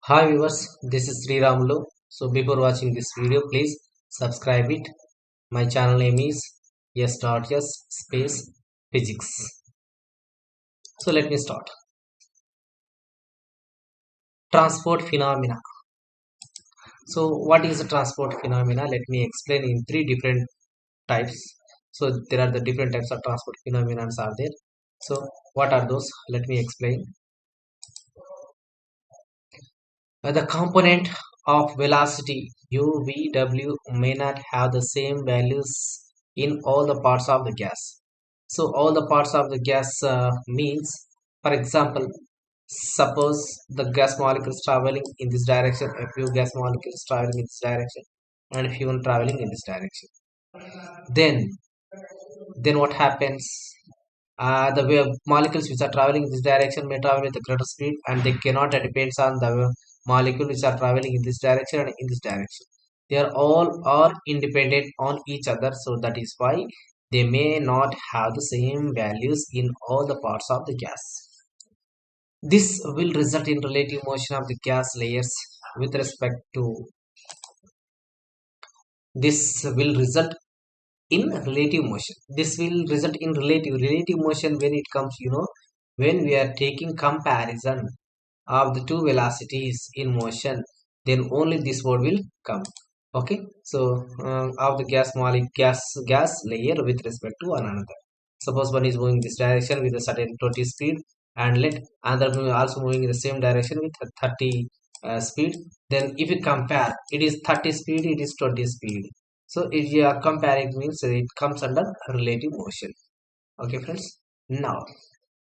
Hi viewers, this is Sri Ramulu. So before watching this video, please subscribe it. My channel name is yes.yes space physics. So let me start. Transport phenomena. So what is a transport phenomena? Let me explain in three different types. So there are the different types of transport phenomena are there. So what are those? Let me explain. The component of velocity u, v, w may not have the same values in all the parts of the gas. So all the parts of the gas means, for example, suppose the gas molecules traveling in this direction, a few gas molecules traveling in this direction, and a few traveling in this direction. Then, then what happens? The molecules which are traveling in this direction may travel with a greater speed, and they cannot depends on the molecule which are traveling in this direction and in this direction. They are all are independent on each other, so that is why they may not have the same values in all the parts of the gas. This will result in relative motion of the gas layers with respect to this will result in relative motion. This will result in relative motion when it comes, when we are taking comparison of the two velocities in motion, then only this word will come. Okay, so of the gas molecule gas layer with respect to one another. Suppose one is moving this direction with a certain 20 speed, and let another also moving in the same direction with a 30 speed. Then if you compare, it is 30 speed, it is 20 speed. So if you are comparing, means it comes under relative motion. Okay friends, now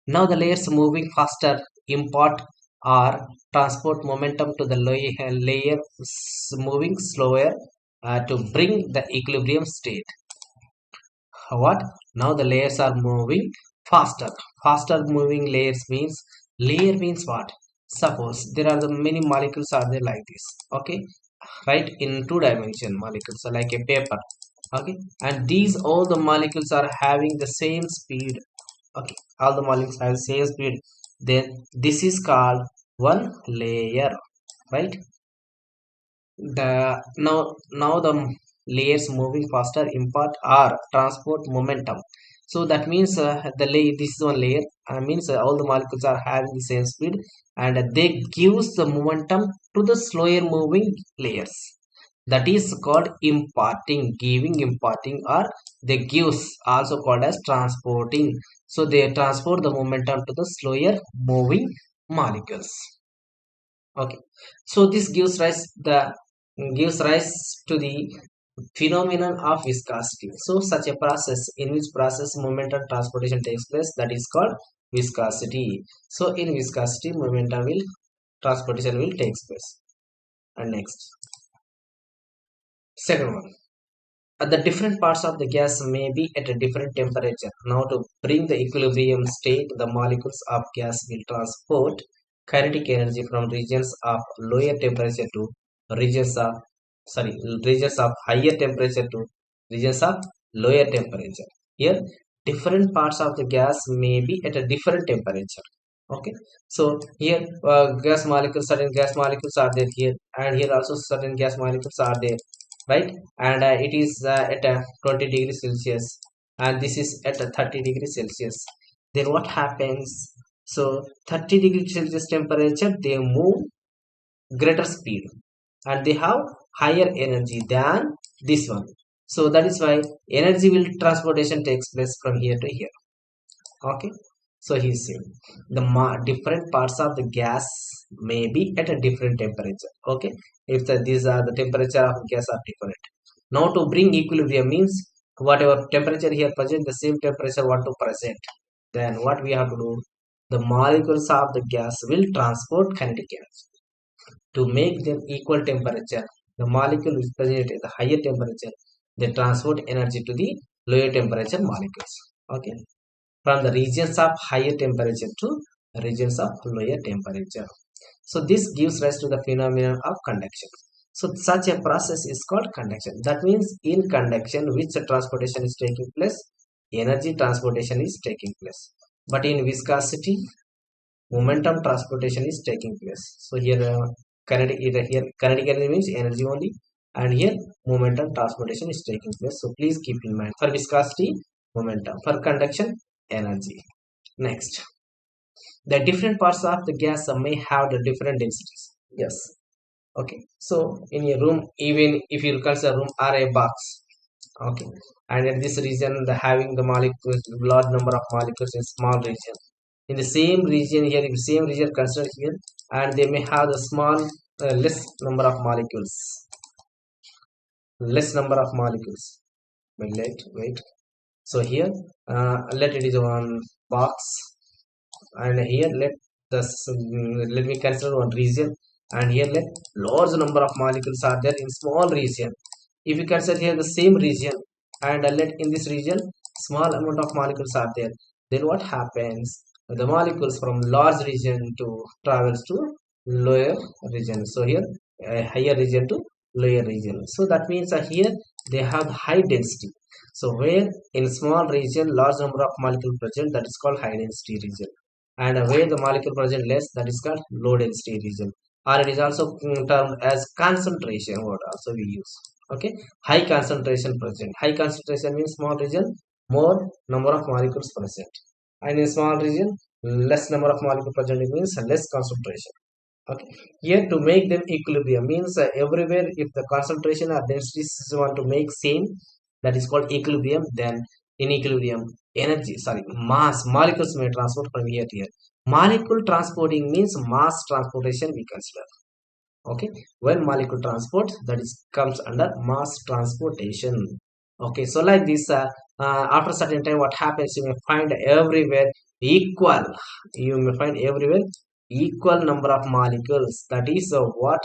the layers moving faster impart or transport momentum to the layer moving slower to bring the equilibrium state. What? Now the layers are moving faster. Faster moving layers means, layer means what? Suppose there are the many molecules are there like this. Okay, right, in two dimension molecules are like a paper. Okay, and these all the molecules are having the same speed. Okay, all the molecules have the same speed, then this is called one layer, right? The now the layers moving faster impart or transport momentum. So that means the layer, this is one layer, means all the molecules are having the same speed, and they gives the momentum to the slower moving layers. That is called imparting, giving, imparting, or they gives also called as transporting. So they transport the momentum to the slower moving molecules. Okay, so this gives rise to the phenomenon of viscosity. So such a process, in which process momentum transportation takes place, that is called viscosity. So in viscosity, momentum will transportation will takes place. And next, second one, the different parts of the gas may be at a different temperature. Now to bring the equilibrium state, the molecules of gas will transport kinetic energy from regions of lower temperature to regions of sorry regions of higher temperature to regions of lower temperature. Here different parts of the gas may be at a different temperature. Okay, so here gas molecules, certain gas molecules are there here, and here also certain gas molecules are there, right? And it is at 20 degrees Celsius, and this is at 30 degrees Celsius. Then what happens? So 30 degrees Celsius temperature, they move greater speed, and they have higher energy than this one. So that is why energy will transportation takes place from here to here. Okay, so he's saying the different parts of the gas may be at a different temperature. Okay, if these are the temperature of gas are different. Now to bring equilibrium means, whatever temperature here present, the same temperature want to present, then what we have to do, the molecules of the gas will transport kinetic energy to make them equal temperature. The molecule is present at the higher temperature, they transport energy to the lower temperature molecules. Okay, from the regions of higher temperature to regions of lower temperature. So this gives rise to the phenomenon of conduction. So such a process is called conduction. That means in conduction, which transportation is taking place? Energy transportation is taking place. But in viscosity, momentum transportation is taking place. So here kinetic here kinetic energy means energy only, and here momentum transportation is taking place. So please keep in mind for viscosity momentum, for conduction energy. Next, the different parts of the gas may have the different densities. Yes. Okay, so in a room, even if you consider room or a box, okay, and in this region the having the molecules, large number of molecules in small region, in the same region here, in the same region considered here, and they may have the small less number of molecules, less number of molecules. Wait. So here, let it is one box, and here let me consider one region, and here let large number of molecules are there in small region. If you consider here the same region, and let in this region small amount of molecules are there, then what happens, the molecules from large region to travels to lower region. So here higher region to lower region, so that means here they have high density. So where in small region large number of molecule present, that is called high density region, and where the molecule present less, that is called low density region, or it is also termed as concentration word also we use. Okay, high concentration present, high concentration means small region more number of molecules present, and in small region less number of molecules present, it means less concentration. Okay, here to make them equilibrium means everywhere if the concentration or densities want to make same, that is called equilibrium. Then in equilibrium, energy, sorry, mass, molecules may transport from here to here. Molecule transporting means mass transportation we consider. Okay, when molecule transport, that is comes under mass transportation. Okay, so like this, after certain time what happens, you may find everywhere equal, you may find everywhere equal number of molecules, that is what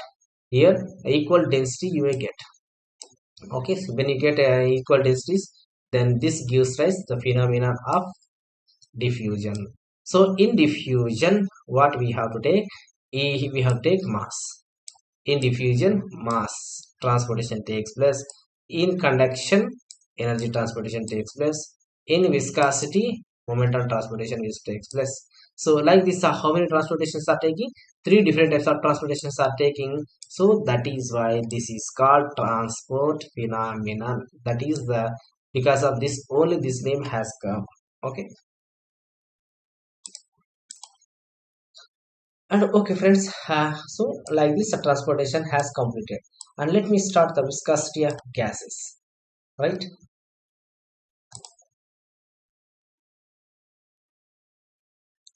here equal density you may get. Okay, so when you get equal densities, then this gives rise the phenomenon of diffusion. So in diffusion what we have to take, we have to take mass. In diffusion, mass transportation takes place. In conduction, energy transportation takes place. In viscosity, momentum transportation is takes place. So like this, how many transportations are taking? Three different types of transportations are taking. So that is why this is called transport phenomenon. That is the, because of this only this name has come. Okay. And okay friends, so like this transportation has completed, and let me start the viscosity of gases, right?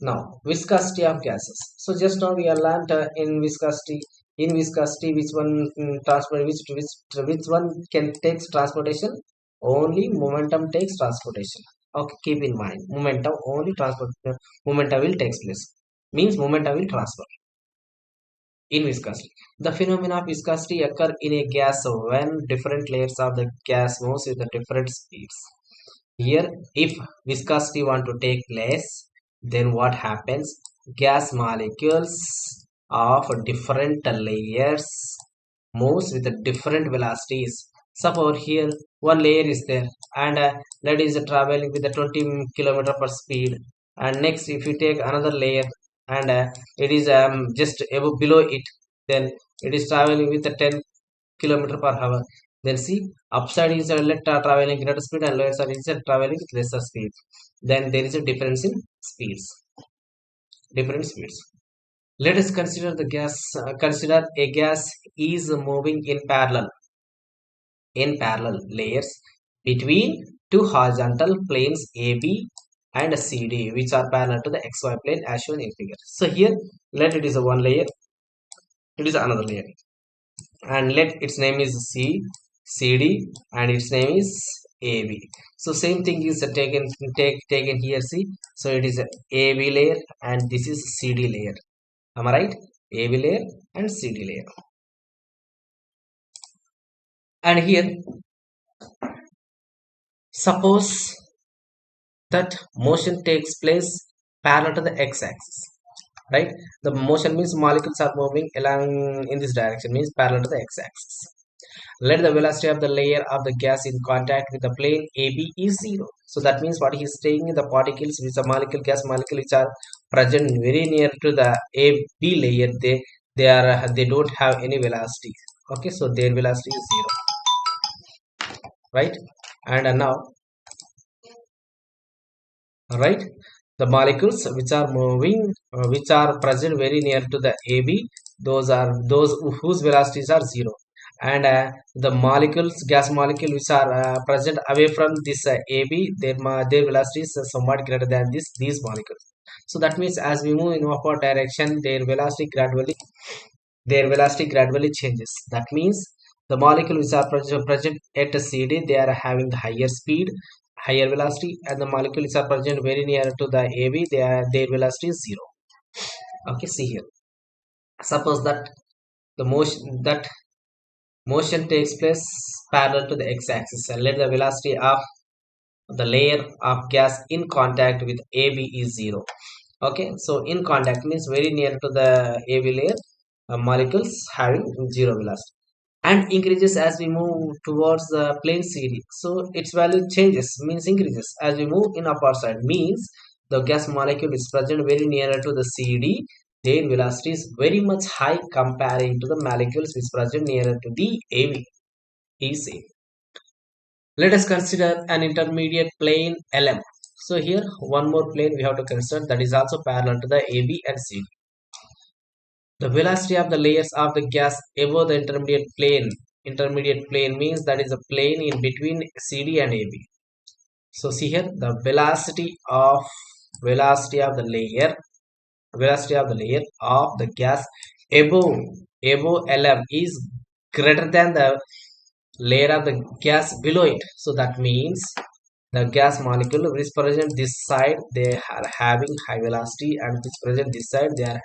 Now viscosity of gases, so just now we are learned in viscosity which one transport, which one can takes transportation, only momentum takes transportation. Okay, keep in mind momentum only transport, momentum will takes place, means momentum will transfer. In viscosity, the phenomena of viscosity occur in a gas when different layers of the gas moves with the different speeds. Here, if viscosity want to take place, then what happens? Gas molecules of different layers moves with the different velocities. Suppose here one layer is there, and that is traveling with the 20 kilometer per speed, and next if you take another layer, and it is just above below it, then it is traveling with the 10 kilometer per hour. Then see, upside is traveling greater speed, and lower side is traveling with lesser speed. Then there is a difference in speeds, different speeds. Let us consider the gas. Consider a gas is moving in parallel layers between two horizontal planes AB and CD, which are parallel to the XY plane as shown in figure. So here, let it is a one layer, it is another layer, and let its name is CD, and its name is AB. So same thing is taken here. See, so it is a AB layer, and this is CD layer. Am I right? AB layer and CD layer. And here, suppose that motion takes place parallel to the x-axis, right? The motion means molecules are moving along in this direction, means parallel to the x-axis. Let the velocity of the layer of the gas in contact with the plane AB is 0. So that means what he is saying, the particles which are molecule, gas molecule which are present very near to the AB layer, they don't have any velocity. Okay, so their velocity is zero, right? And now, right, the molecules which are moving, which are present very near to the AB, those are those whose velocities are zero. And the molecules, gas molecule which are present away from this AB, their velocity is somewhat greater than these molecules. So that means as we move in upward direction, their velocity gradually changes. That means the molecules which are present at a CD, they are having the higher speed, higher velocity, and the molecules are present very near to the AB, their velocity is zero. Okay, see here. Suppose that the motion takes place parallel to the x-axis, and let the velocity of the layer of gas in contact with AB is zero. Okay, so in contact means very near to the AB layer, molecules having zero velocity, and increases as we move towards the plane CD. So its value changes, means increases as we move in upward side, means the gas molecule is present very nearer to the CD. Their velocity is very much high comparing to the molecules which present nearer to the AB. Easy. Let us consider an intermediate plane LM. So here one more plane we have to consider, that is also parallel to the AB and CD. The velocity of the layers of the gas above the intermediate plane means that is a plane in between CD and AB. So see here, the velocity of the layer of the gas above LM is greater than the layer of the gas below it. So that means the gas molecule which present this side, they are having high velocity, and which present this side, they are